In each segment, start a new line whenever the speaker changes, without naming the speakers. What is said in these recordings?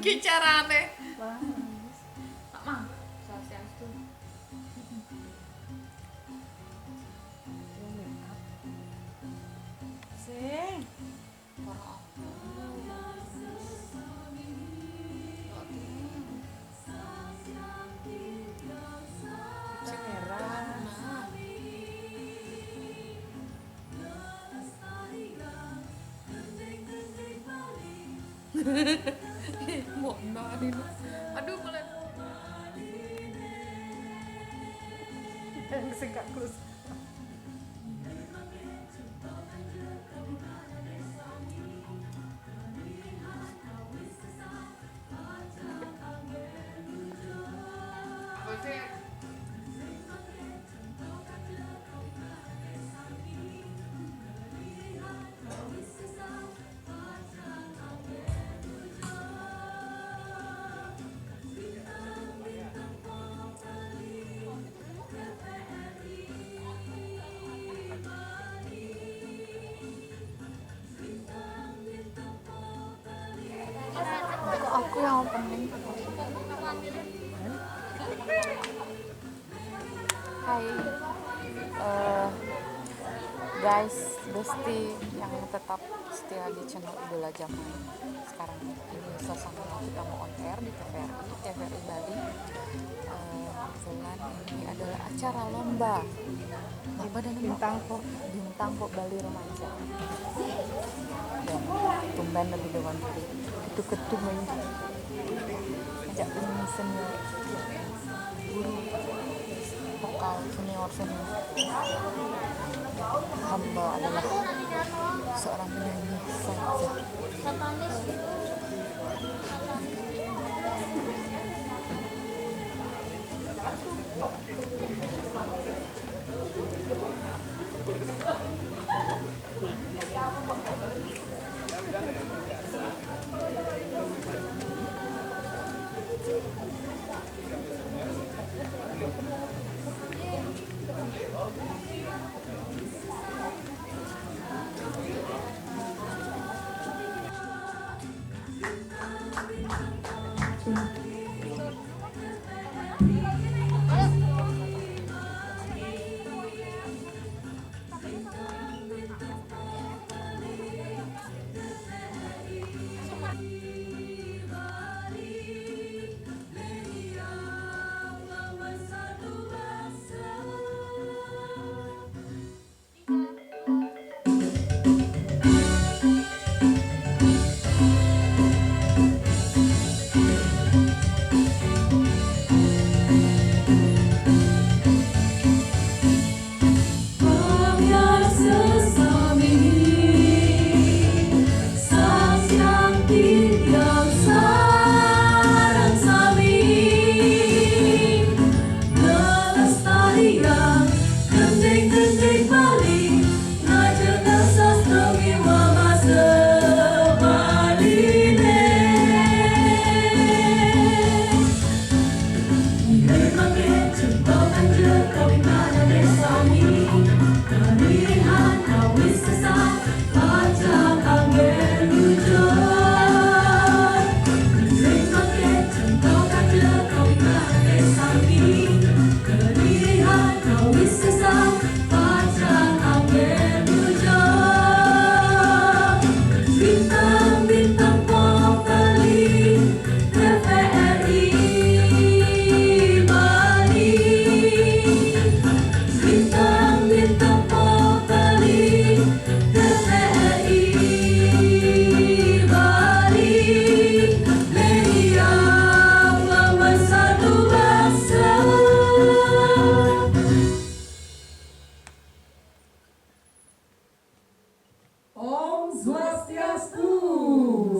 ki carane.
Tak mang. Swastiastu.
Sing.
Para
Sing merah.
Mau nari. Aduh mulai.
Yang sing Kak Klus.
Apa sih?
kok aku yang opening. Hai guys, Besti yang tetap setia di channel Idola Jamai. Sekarang ini suasana kita mau on air di TVRI Bali. Kebetulan ini adalah acara lomba dan bintang pop Bali remaja. Dan tumben lebih dewan diri ketum ini ajak penyanyi senior, guru vokal senior. Hamba adalah seorang penyanyi saja.
Om Swastiastu.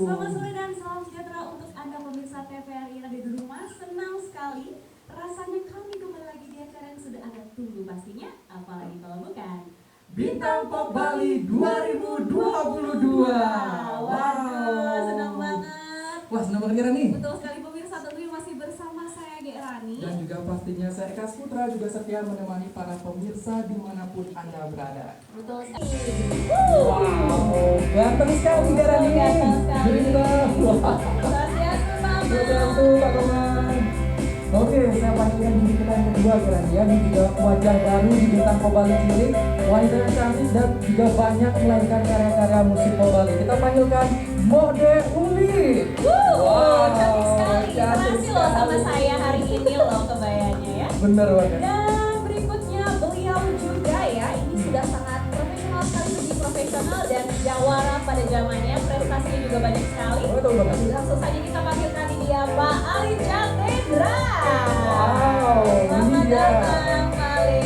Selamat sore dan salam sejahtera untuk Anda pemirsa TVRI yang ada di rumah. Senang sekali rasanya kami kembali lagi di acara yang sudah Anda tunggu pastinya. Apalagi kalau bukan
Bintang Pop Bali 2022.
Waduh, senang banget.
Wah, senang banget Rani.
Betul sekali pemirsa, tentunya masih bersama saya G. Rani.
Dan juga pastinya saya Eka Putra juga setia menemani para pemirsa dimanapun Anda berada.
Betul sekali.
Wow, ganteng sekali Rani.
Ganteng sekali.
Gerinda. Wah.
Swastiastu, Pak.
Kak Roman. Oke, saya panggilkan diri kita yang kedua kira-kira ya. Ini juga wajah baru di bintang Pobali Cilik, wanita yang cantik dan juga banyak melahirkan karya-karya musik Pobali. Kita panggilkan Mode Uli.
Wow, cantik sekali.
cantik
Berhasil loh sama
sekali.
saya hari ini loh kebayanya ya.
Bener banget.
Dan berikutnya beliau juga ya, ini sudah sangat profesional sekali, segi profesional dan jawara pada zamannya, prestasinya juga banyak sekali.
Betul banget.
Langsung saja kita panggilkan ini dia Pak Ali Jatendra.
Wow, ini
Selamat
dia.
datang Pak Ali.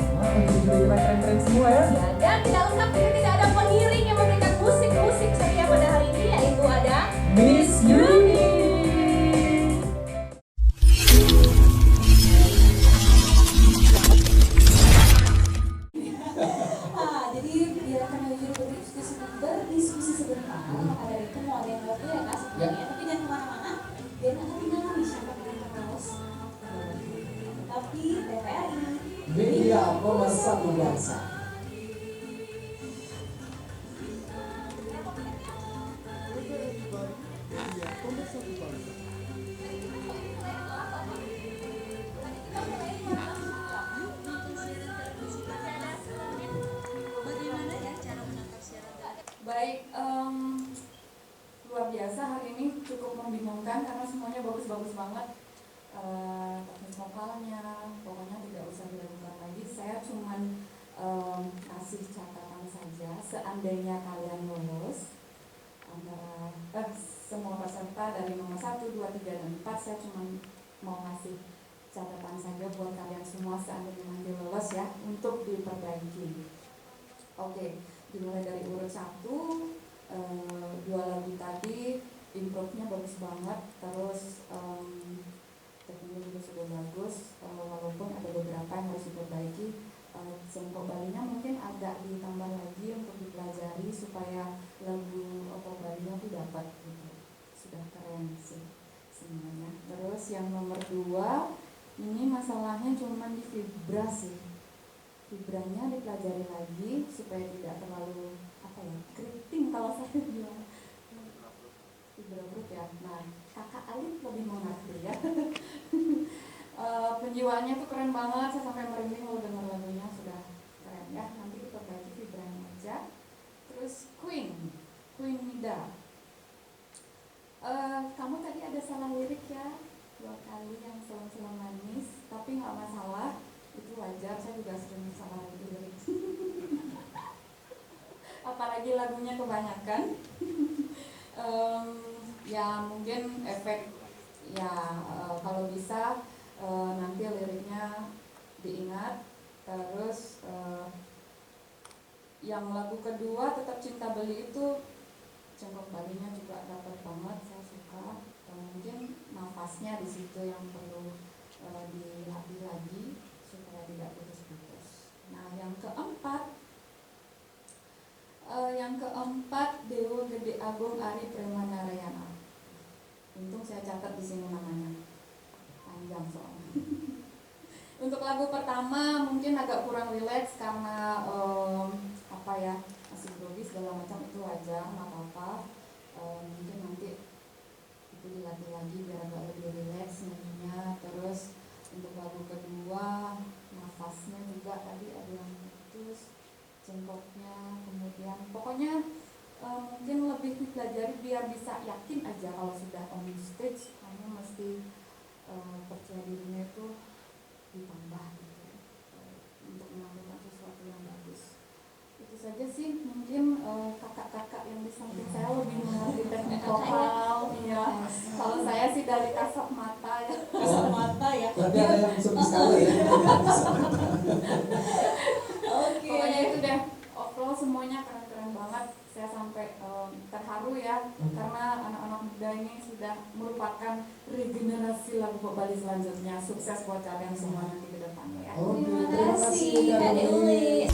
Wah, juri kita keren-keren semua ya.
Ya, dan tidak lengkap jika tidak ada pengiring yang memberikan musik-musik ceria pada hari ini, yaitu ada
Miss Yuni.
Jadi biarkan Yuni berdiskusi sebentar. Ada itu mau ada yang lewat ya kak sebenarnya, tapi jangan kemana-mana. Biar nggak ketinggalan nih siapa yang terus. Tapi TVRI
Media Pemersatu Bangsa.
Baik, luar biasa hari ini cukup membingungkan karena semuanya bagus-bagus banget. Teknis vokalnya, pokoknya tidak usah diragukan lagi. Saya cuman kasih catatan saja. Seandainya kalian lolos antara semua peserta dari nomor 1, 2, 3, dan 4, saya cuman mau ngasih catatan saja buat kalian semua seandainya nanti lolos ya, untuk diperbaiki. Oke, dimulai dari urut 1, 2 lagu tadi improve-nya bagus banget, terus tekniknya juga sudah bagus, walaupun ada beberapa yang harus diperbaiki. Tempo Balinya mungkin agak ditambah lagi untuk dipelajari supaya lagu Balinya tuh dapat gitu. Sudah keren sih semuanya. Terus yang nomor 2 ini masalahnya cuma di vibra sih. Vibranya dipelajari lagi supaya tidak terlalu keriting kalau saya bilang. Vibra brut ya. Nah, Kakak Alif lebih mengerti ya. Penjiwaannya tuh keren banget, saya sampai merinding kalau dengar lagunya, sudah keren ya. Nanti kita perbaiki vibranya aja. Terus Queen Nida. Kamu tadi ada salah lirik ya, 2 kali yang selang-selang manis, tapi nggak masalah, itu wajar. Saya juga sering salah lirik. Apalagi lagunya kebanyakan. Ya mungkin efek ya, kalau bisa nanti liriknya diingat. Terus yang lagu kedua Tetap Cinta Beli itu Cengkok Balinya juga dapat banget, saya suka. Mungkin nafasnya di situ yang perlu dilatih lagi supaya tidak putus-putus. Nah, yang keempat Dewa Gede Agung Ari Premanarayana. Untung saya catat di sini namanya, panjang soalnya. Untuk lagu pertama mungkin agak kurang rileks karena masih grogi segala macam, itu wajar, nggak apa-apa. Mungkin nanti itu dilatih lagi biar agak lebih rileks nyanyinya. Terus untuk lagu kedua nafasnya juga tadi ada yang putus, cengkoknya, kemudian pokoknya mungkin lebih dipelajari biar bisa yakin aja kalau sudah on stage. Kamu mesti percaya dirinya itu ditambah gitu, untuk menampilkan sesuatu yang bagus. Itu saja sih, mungkin kakak-kakak yang di samping saya lebih mengerti teknik vokal. Iya, kalau saya sih dari kasat mata ya.
kasat mata ya.
Berarti ada yang bisa sekali ya.
Oke.
Pokoknya itu deh, overall semuanya keren-keren banget. Saya sampai terharu ya, karena anak-anak muda ini sudah merupakan regenerasi lagu Bali selanjutnya. Sukses buat kalian semua nanti ke depannya ya.
Oke,
Terima kasih Kak Dewi.